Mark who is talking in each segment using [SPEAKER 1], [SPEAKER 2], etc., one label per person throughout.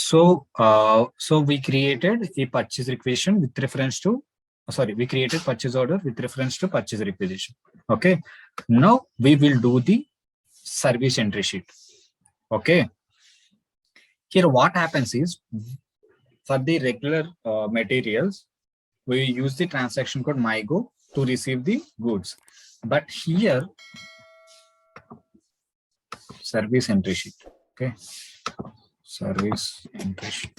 [SPEAKER 1] So we created a purchase requisition with reference to, we created purchase order with reference to purchase requisition. Okay. Now we will do the service entry sheet. Okay. Here what happens is, for the regular materials, we use the transaction code MyGo to receive the goods. But here, service entry sheet. Okay. Service entry sheet.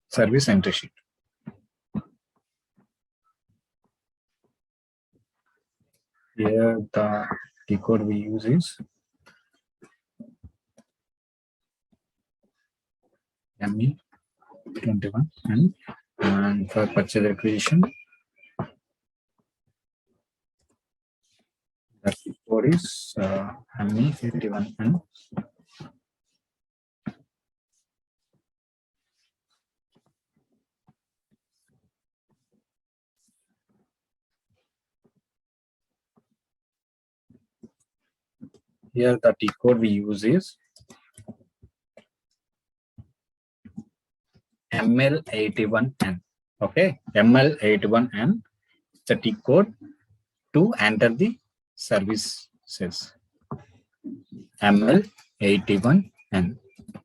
[SPEAKER 1] Service entry sheet. Here the code we use is ME21 and for purchase requisition, that code is ME51 and here the T code we use is ML81N. Okay, ML81N, the T code to enter the services. ML81N.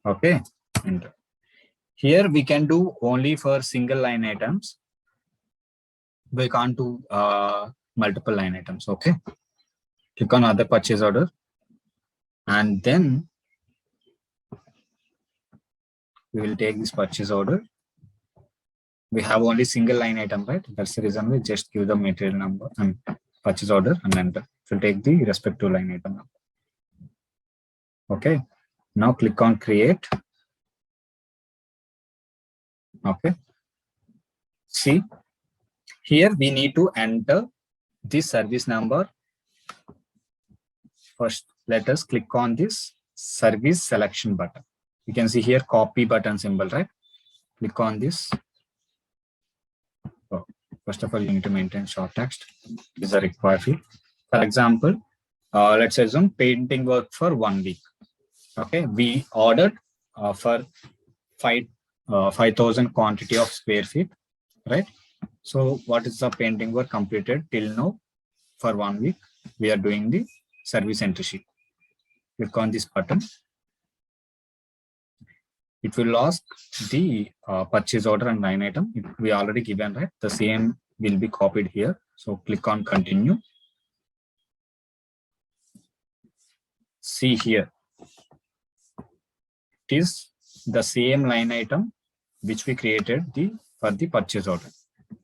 [SPEAKER 1] Okay, enter. Here we can do only for single line items. We can't do multiple line items. Okay, click on other purchase order, and then we will take this purchase order. We have only single line item, right? That's the reason we just give the material number and purchase order and enter. It will take the respective line item number. Okay. Now click on create. Okay. See, here we need to enter this service number. First, let us click on this service selection button. You can see here copy button symbol, right? Click on this. Oh, first of all, you need to maintain short text. This is a required field. For example, let's assume painting work for 1 week. Okay, we ordered for 5,000 quantity of square feet, right? So what is the painting work completed till now? For 1 week, we are doing the service entry sheet. Click on this button. It will ask the purchase order and line item. We already given, right? The same will be copied here. So click on continue. See here. It is the same line item which we created for the purchase order.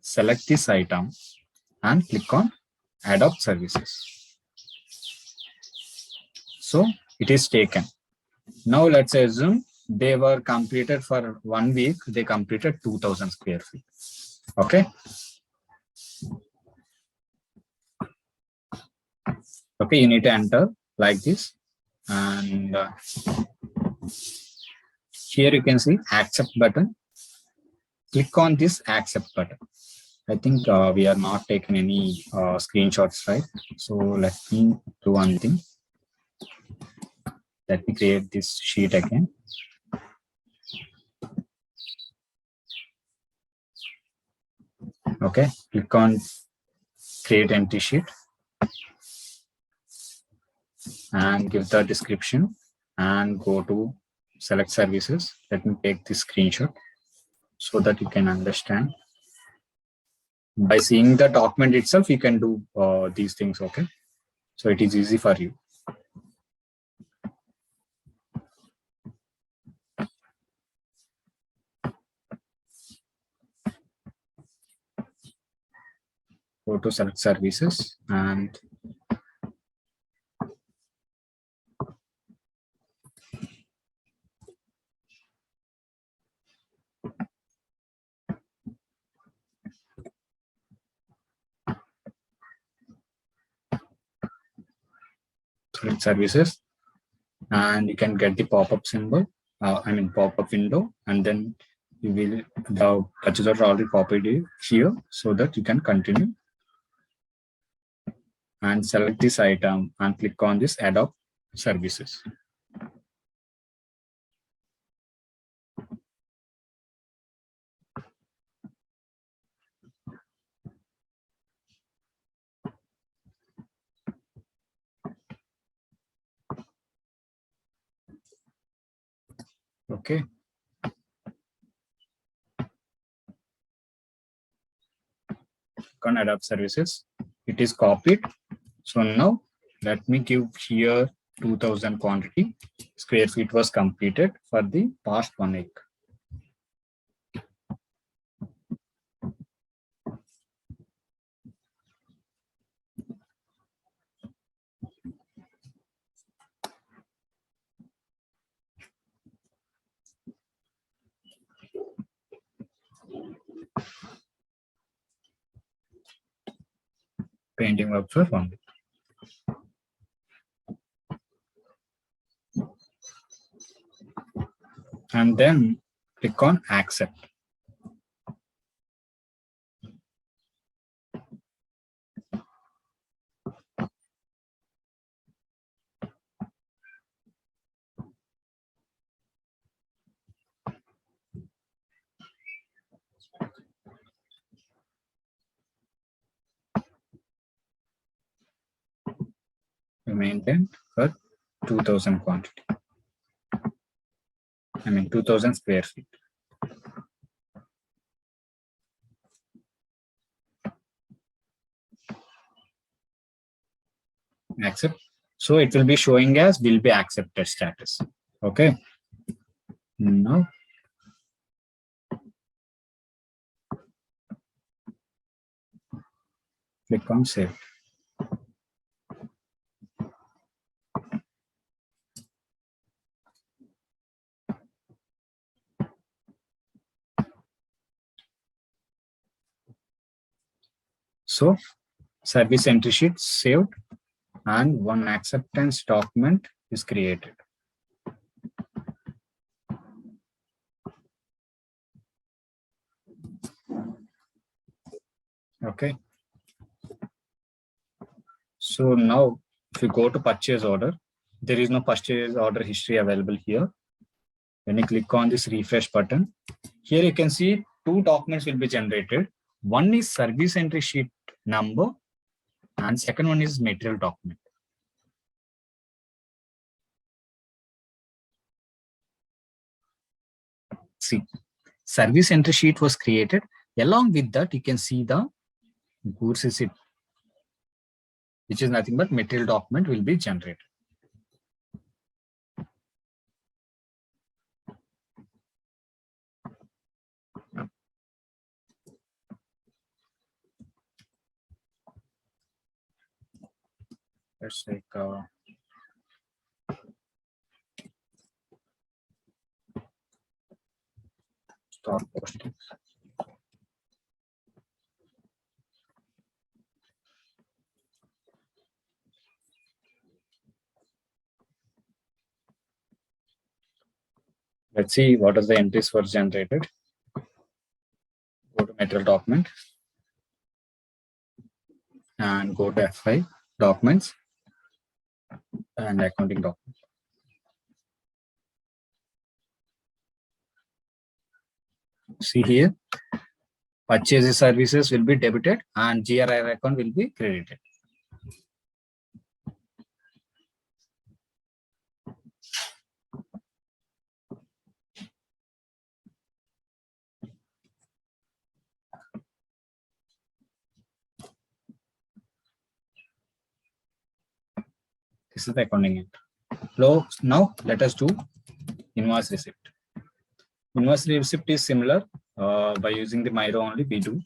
[SPEAKER 1] Select this item and click on adopt services. So it is taken. Now let's assume they were completed for 1 week. They completed 2,000 square feet. Okay. Okay, you need to enter like this. And here you can see accept button. Click on this accept button. I think we are not taking any screenshots, right? So let me do one thing. Let me create this sheet again. Okay, click on create empty sheet and give the description and go to select services. Let me take this screenshot so that you can understand. By seeing the document itself, you can do these things. Okay, so it is easy for you. Go to select services and manage services, and you can get the pop-up symbol, pop-up window, and then the purchase order already copied here so that you can continue and select this item and click on this adopt services. Okay. On adopt services, it is copied. So now let me give here 2000 quantity. Square feet was completed for the past 1 week. Painting work for 1 week. And then click on accept. We maintain for 2000 quantity. 2000 square feet. Accept. So it will be showing as will be accepted status. Okay. Now click on save. So service entry sheet saved and one acceptance document is created. Okay. So now if you go to purchase order, there is no purchase order history available here. When you click on this refresh button, here you can see 2 documents will be generated. One is service entry sheet number and second one is material document. See, service entry sheet was created. Along with that, you can see the goods receipt, which is nothing but material document will be generated. Let's take start posting. Let's see what are the entries were generated. Go to material document and go to F5 documents and accounting document. See here, purchase services will be debited and GRI account will be credited. This is the accounting entry. Now let us do invoice receipt. Invoice receipt is similar. By using the Miro only we do.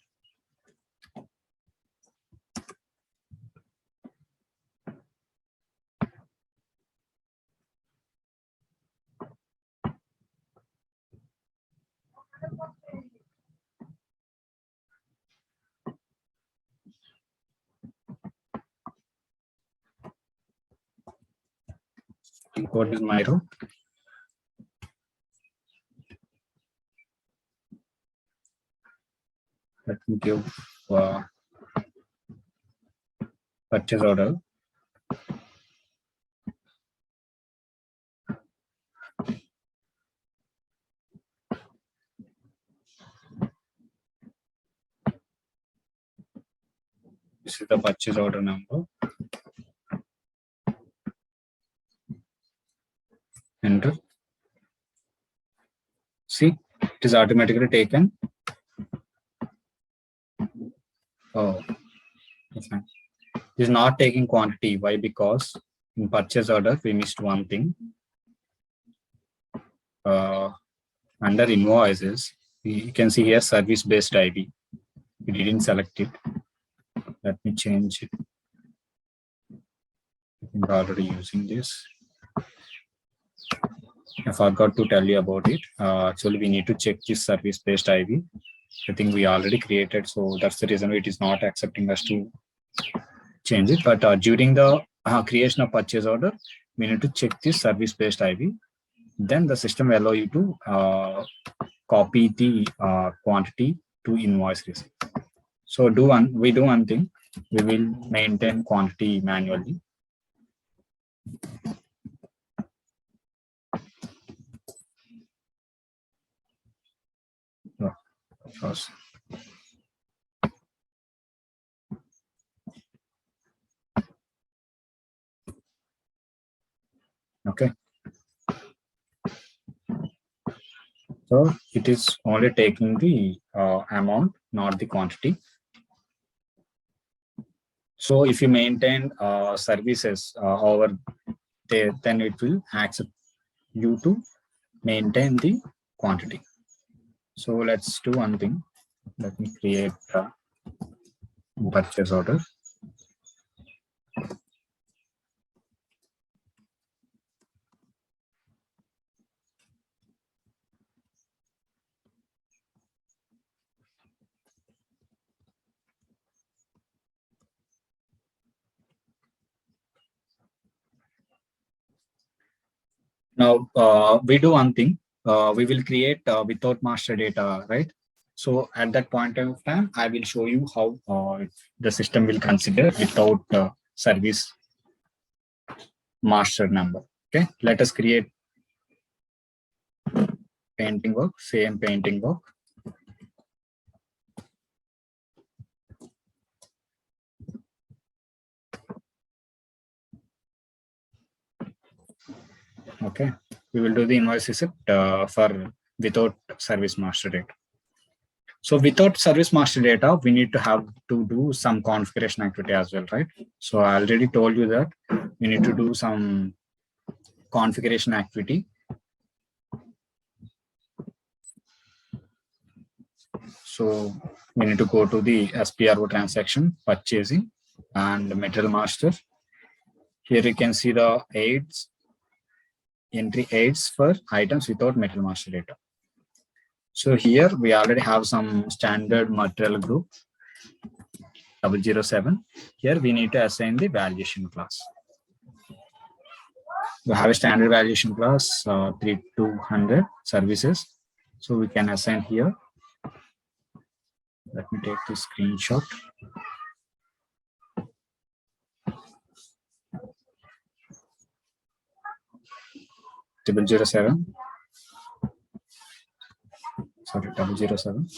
[SPEAKER 1] What is my row? Let me give purchase order. This is the purchase order number. Enter. See, it is automatically taken. Oh, that's fine. It is not taking quantity. Why? Because in purchase order, we missed one thing. Under invoices, you can see here service-based ID. We didn't select it. Let me change it. I think we're already using this. I forgot to tell you about it. Actually, we need to check this service-based ID. I think we already created, so that's the reason it is not accepting us to change it. But during the creation of purchase order, we need to check this service-based ID. Then the system will allow you to copy the quantity to invoice receipt. So we do one thing. We will maintain quantity manually. First. Okay. So it is only taking the amount, not the quantity. So if you maintain services over there, then it will accept you to maintain the quantity. So let's do one thing. Let me create a purchase order. Now we do one thing. We will create without master data, right? So at that point of time, I will show you how the system will consider without service master number. Okay, let us create painting work, same painting work. Okay, we will do the invoice receipt for without service master data. So without service master data, we need to have to do some configuration activity as well, right? So I already told you that we need to do some configuration activity. So we need to go to the SPRO transaction, purchasing, and material master. Here you can see the aids, entry aids for items without material master data. So here we already have some standard material group 007. Here we need to assign the valuation class. We have a standard valuation class 3200 services. So we can assign here. Let me take the screenshot. Table 07. Sorry, 007.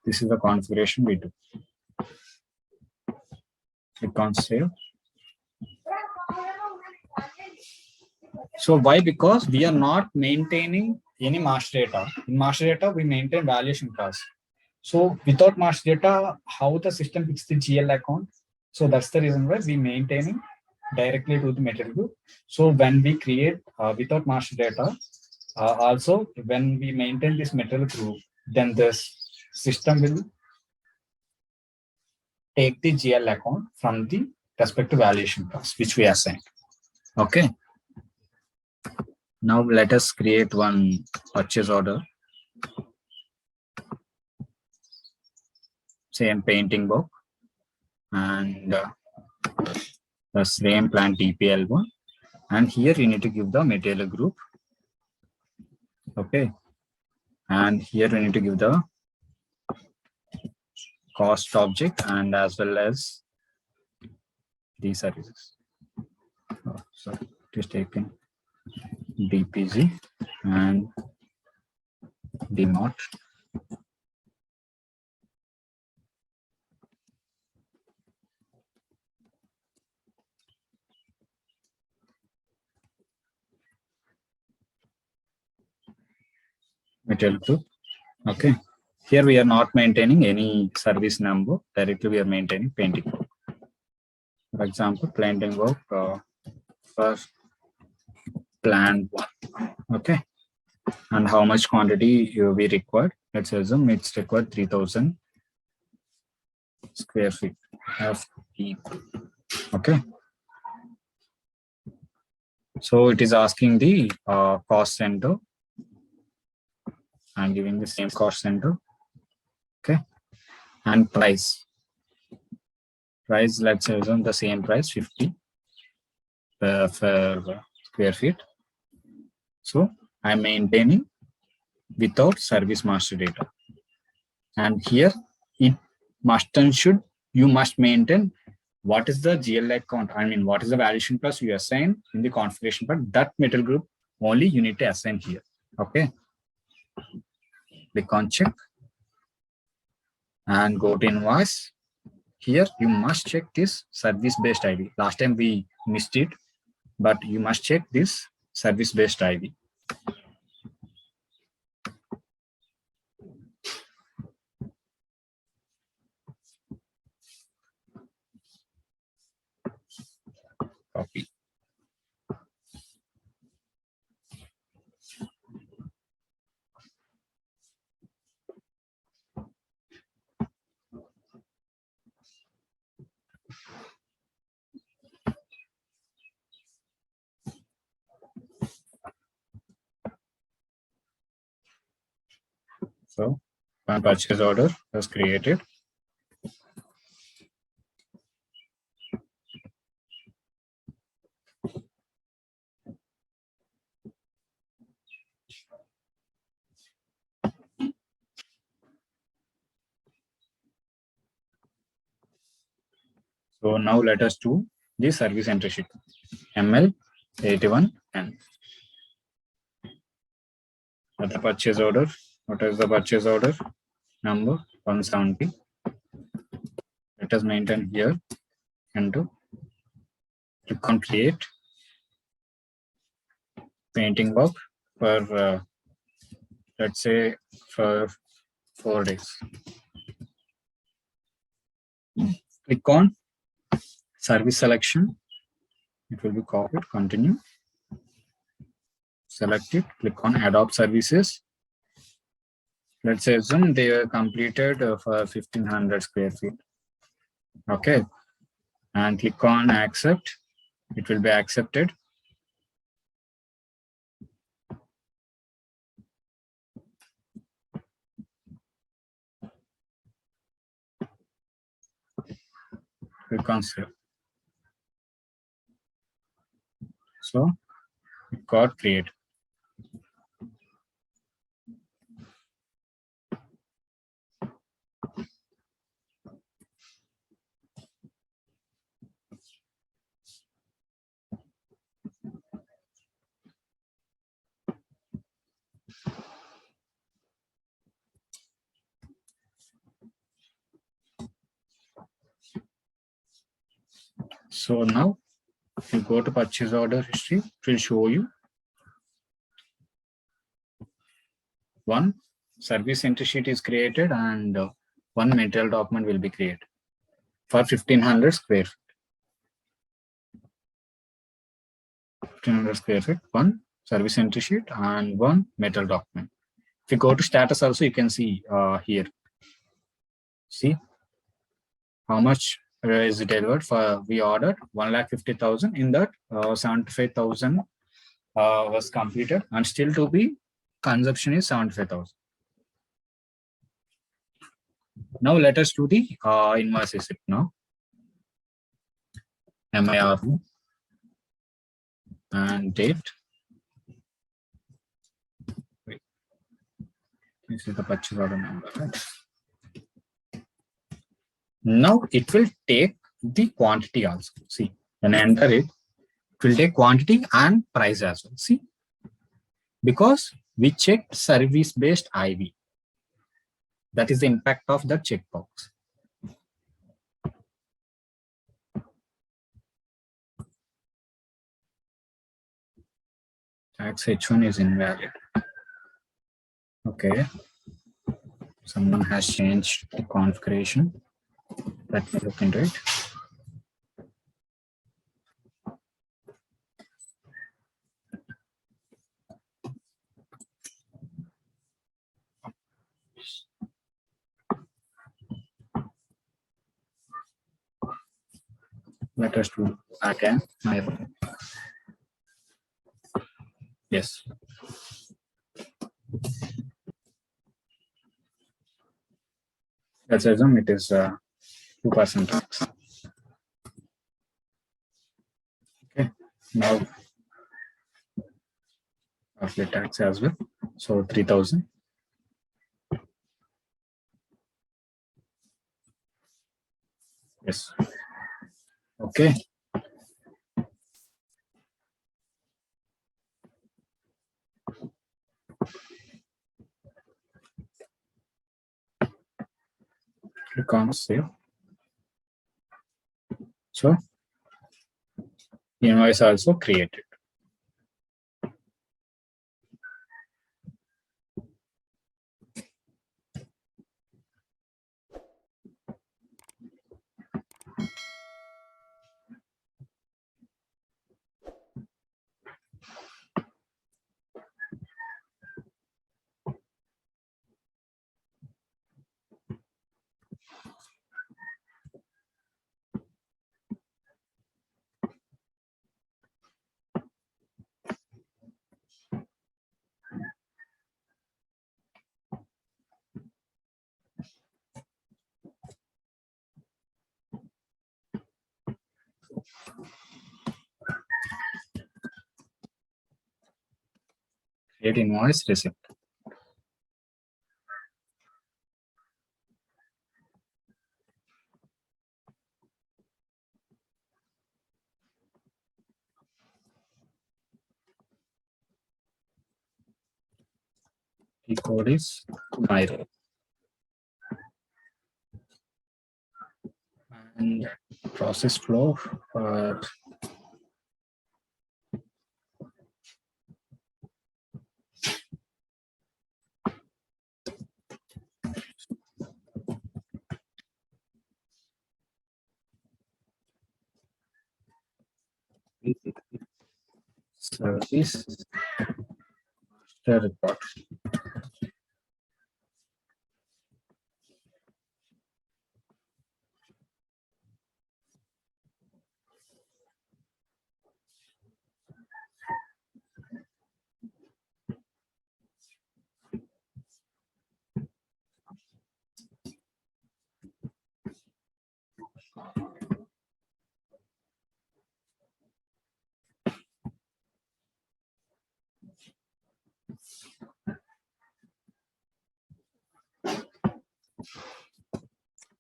[SPEAKER 1] This is the configuration we do. Click on save. So why? Because we are not maintaining any master data. In master data, we maintain valuation class. So without master data, how the system picks the GL account? So that's the reason why we maintaining directly to the material group. So when we create without master data, also when we maintain this material group, then this system will take the GL account from the respective valuation class which we assign. Okay. Now let us create one purchase order. Same painting book. and the same plant TPL1. And here you need to give the material group. Okay. And here we need to give the cost object and as well as the services. Oh, sorry, it is taken DPG and DMOT. Material group. Okay. Here we are not maintaining any service number. Directly we are maintaining painting work. For example, painting work for plant 1. Okay. And how much quantity we required? Let's assume it's required 3000 square feet of people. Okay. So it is asking the cost center. I'm giving the same cost center. Okay. And price. Price, let's assume the same price, 50 per square feet. So I'm maintaining without service master data. And here it must and should, you must maintain what is the GLI count. I mean, what is the valuation plus you assign in the configuration part. That metal group only you need to assign here. Okay. Click on check and go to invoice. Here you must check this service-based ID. Last time we missed it, but you must check this service-based ID. Copy. So one purchase order was created. So now let us do the service entry sheet. ML81N. The purchase order. What is the purchase order? Number 170. Let us maintain here and to click on create painting work for let's say for 4 days. Click on service selection. It will be copied. Continue. Select it. Click on adopt services. Let's assume they were completed for 1500 square feet. Okay. And click on accept. It will be accepted. Click on save. So it got created. So now if you go to purchase order history, it will show you one service entry sheet is created and one material document will be created for 1500 square feet. 1500 square feet, one service entry sheet and one metal document. If you go to status also, you can see here. See how much is delivered for we ordered 1,50,000. In that 75,000 was completed and still to be consumption is 75,000. Now let us do the invoice receipt now. MIRU and date. Wait. This is the purchase order number, right? Now it will take the quantity also. See, when I enter it, it will take quantity and price as well. See, because we checked service-based IV. That is the impact of the checkbox. Tax H1 is invalid. Okay. Someone has changed the configuration. Let me look into it. Let us do again. Yes. Let's assume it is 2% tax. Okay. Now calculate tax as well. So 3,000. Yes. Okay. Click on save. So invoice also created. Create invoice receipt. The code is Myro. And process flow for service master report.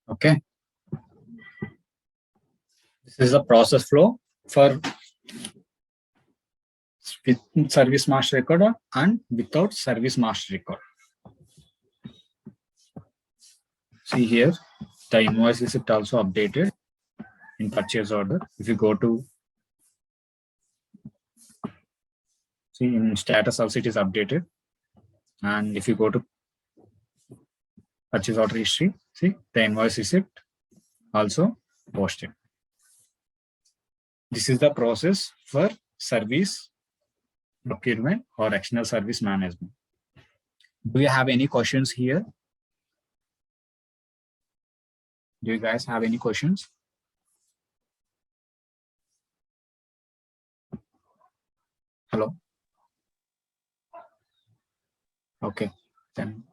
[SPEAKER 1] Okay. This is the process flow for with service master record and without service master record. See here, the invoice receipt also updated in purchase order. If you go to see in status also it is updated. And if you go to purchase order history, see the invoice receipt also posted. This is the process for service procurement or external service management. Do you have any questions here? Do you guys have any questions? Hello? Okay, then.